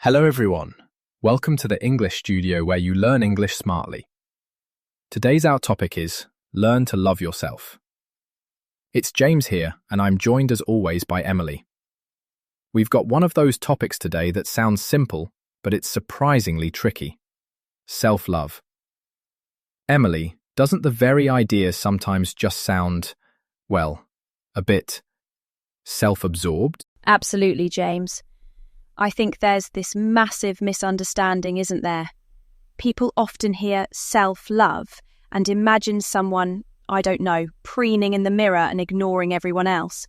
Hello everyone. Welcome to the English studio where you learn English smartly. Today's our topic is Learn to Love Yourself. It's James here, and I'm joined as always by Emily. We've got one of those topics today that sounds simple, but it's surprisingly tricky. Self-love. Emily, doesn't the very idea sometimes just sound, well, a bit self-absorbed? Absolutely, James. I think there's this massive misunderstanding, isn't there? People often hear self-love and imagine someone, I don't know, preening in the mirror and ignoring everyone else.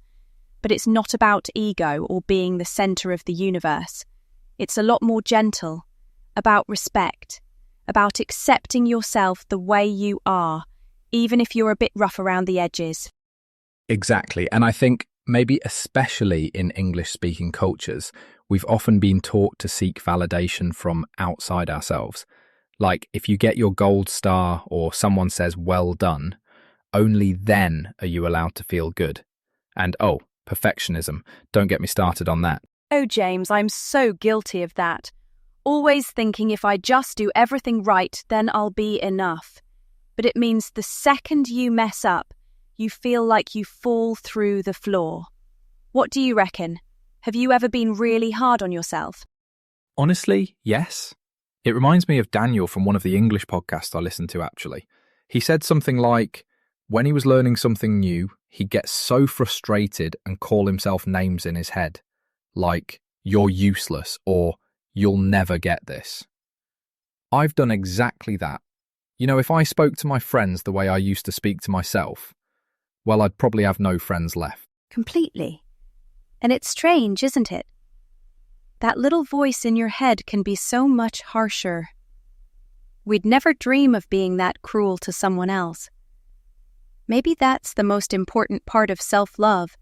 But it's not about ego or being the centre of the universe. It's a lot more gentle, about respect, about accepting yourself the way you are, even if you're a bit rough around the edges. Exactly, and I think maybe especially in English-speaking cultures, we've often been taught to seek validation from outside ourselves. Like, if you get your gold star or someone says, well done, only then are you allowed to feel good. And perfectionism. Don't get me started on that. Oh, James, I'm so guilty of that. Always thinking if I just do everything right, then I'll be enough. But it means the second you mess up, you feel like you fall through the floor. What do you reckon? Have you ever been really hard on yourself? Honestly, yes. It reminds me of Daniel from one of the English podcasts I listened to, actually. He said something like, when he was learning something new, he'd get so frustrated and call himself names in his head, like, you're useless or you'll never get this. I've done exactly that. You know, if I spoke to my friends the way I used to speak to myself, well, I'd probably have no friends left. Completely. And it's strange, isn't it? That little voice in your head can be so much harsher. We'd never dream of being that cruel to someone else. Maybe that's the most important part of self-love,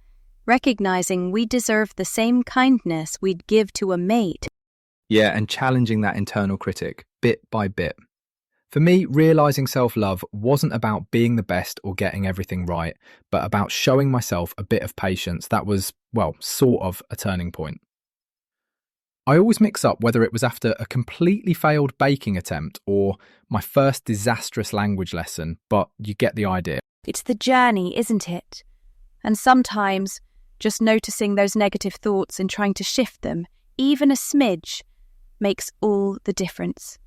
recognizing we deserve the same kindness we'd give to a mate. Yeah, and challenging that internal critic, bit by bit. For me, realising self-love wasn't about being the best or getting everything right, but about showing myself a bit of patience that was, well, sort of a turning point. I always mix up whether it was after a completely failed baking attempt or my first disastrous language lesson, but you get the idea. It's the journey, isn't it? And sometimes just noticing those negative thoughts and trying to shift them, even a smidge, makes all the difference.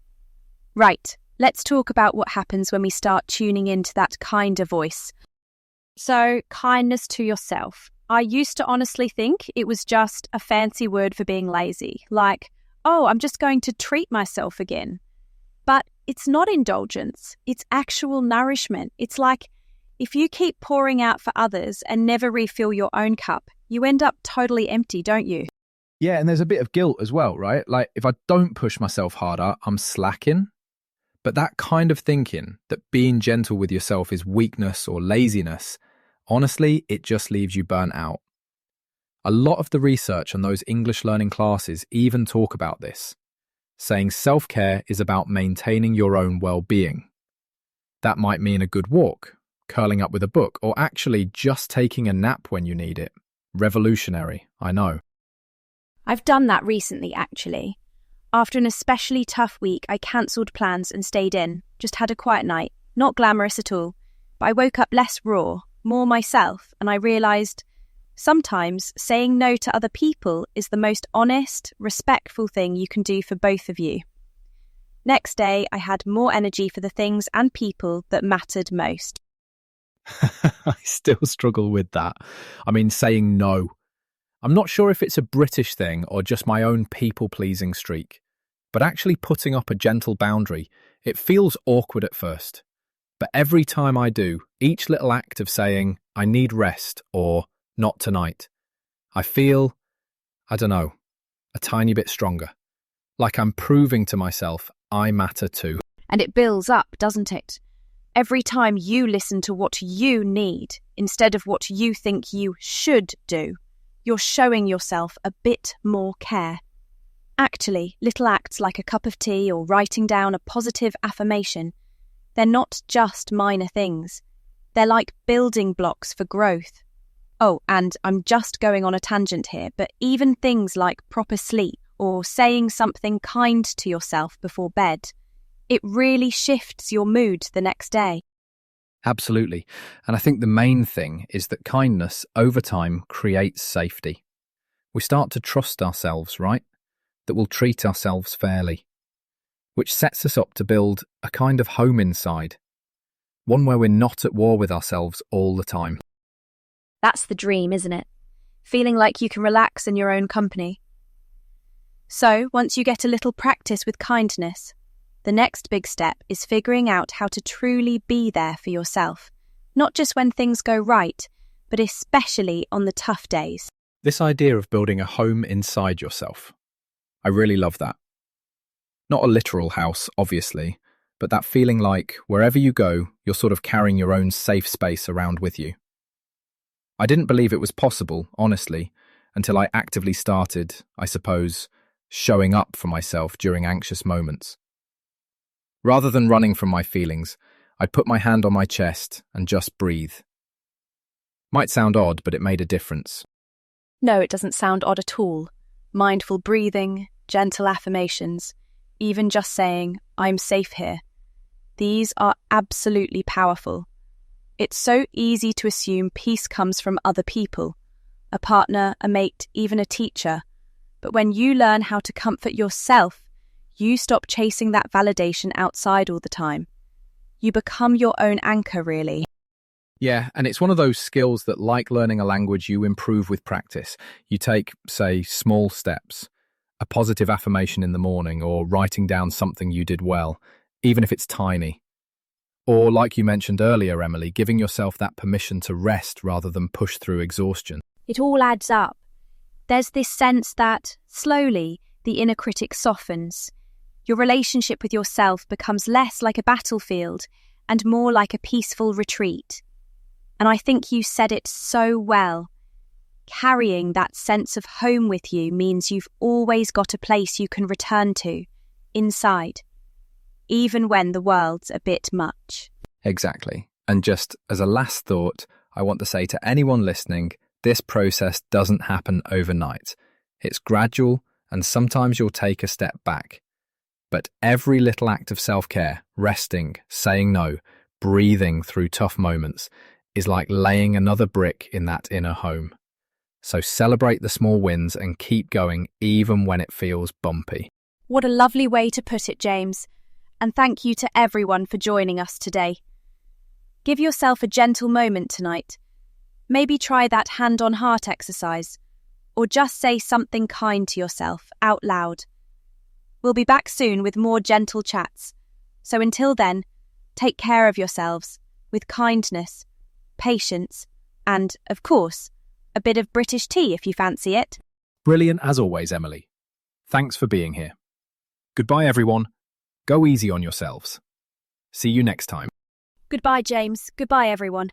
Right. Let's talk about what happens when we start tuning into that kinder voice. So, kindness to yourself. I used to honestly think it was just a fancy word for being lazy, like, I'm just going to treat myself again. But it's not indulgence, it's actual nourishment. It's like if you keep pouring out for others and never refill your own cup, you end up totally empty, don't you? Yeah, and there's a bit of guilt as well, right? Like, if I don't push myself harder, I'm slacking. But that kind of thinking, that being gentle with yourself is weakness or laziness, honestly, it just leaves you burnt out. A lot of the research on those English learning classes even talk about this, saying self-care is about maintaining your own well-being. That might mean a good walk, curling up with a book, or actually just taking a nap when you need it. Revolutionary, I know. I've done that recently, actually. After an especially tough week, I cancelled plans and stayed in, just had a quiet night. Not glamorous at all, but I woke up less raw, more myself, and I realised sometimes saying no to other people is the most honest, respectful thing you can do for both of you. Next day, I had more energy for the things and people that mattered most. I still struggle with that. I mean, saying no. I'm not sure if it's a British thing or just my own people-pleasing streak, but actually putting up a gentle boundary, it feels awkward at first. But every time I do, each little act of saying, I need rest or not tonight, I feel, I don't know, a tiny bit stronger. Like I'm proving to myself I matter too. And it builds up, doesn't it? Every time you listen to what you need instead of what you think you should do, you're showing yourself a bit more care. Actually, little acts like a cup of tea or writing down a positive affirmation, they're not just minor things. They're like building blocks for growth. Oh, and I'm just going on a tangent here, but even things like proper sleep or saying something kind to yourself before bed, it really shifts your mood the next day. Absolutely. And I think the main thing is that kindness over time creates safety. We start to trust ourselves, right? That we'll treat ourselves fairly, which sets us up to build a kind of home inside, one where we're not at war with ourselves all the time. That's the dream, isn't it? Feeling like you can relax in your own company. So, once you get a little practice with kindness, the next big step is figuring out how to truly be there for yourself, not just when things go right, but especially on the tough days. This idea of building a home inside yourself, I really love that. Not a literal house, obviously, but that feeling like wherever you go, you're sort of carrying your own safe space around with you. I didn't believe it was possible, honestly, until I actively started, I suppose, showing up for myself during anxious moments. Rather than running from my feelings, I'd put my hand on my chest and just breathe. Might sound odd, but it made a difference. No, it doesn't sound odd at all. Mindful breathing, gentle affirmations, even just saying, "I'm safe here." These are absolutely powerful. It's so easy to assume peace comes from other people, a partner, a mate, even a teacher. But when you learn how to comfort yourself, you stop chasing that validation outside all the time. You become your own anchor, really. Yeah, and it's one of those skills that, like learning a language, you improve with practice. You take, say, small steps, a positive affirmation in the morning, or writing down something you did well, even if it's tiny. Or, like you mentioned earlier, Emily, giving yourself that permission to rest rather than push through exhaustion. It all adds up. There's this sense that, slowly, the inner critic softens. Your relationship with yourself becomes less like a battlefield and more like a peaceful retreat. And I think you said it so well. Carrying that sense of home with you means you've always got a place you can return to, inside, even when the world's a bit much. Exactly. And just as a last thought, I want to say to anyone listening, this process doesn't happen overnight. It's gradual, and sometimes you'll take a step back. But every little act of self-care, resting, saying no, breathing through tough moments, is like laying another brick in that inner home. So celebrate the small wins and keep going even when it feels bumpy. What a lovely way to put it, James. And thank you to everyone for joining us today. Give yourself a gentle moment tonight. Maybe try that hand-on-heart exercise, or just say something kind to yourself out loud. We'll be back soon with more gentle chats. So until then, take care of yourselves with kindness, patience, and, of course, a bit of British tea if you fancy it. Brilliant as always, Emily. Thanks for being here. Goodbye, everyone. Go easy on yourselves. See you next time. Goodbye, James. Goodbye, everyone.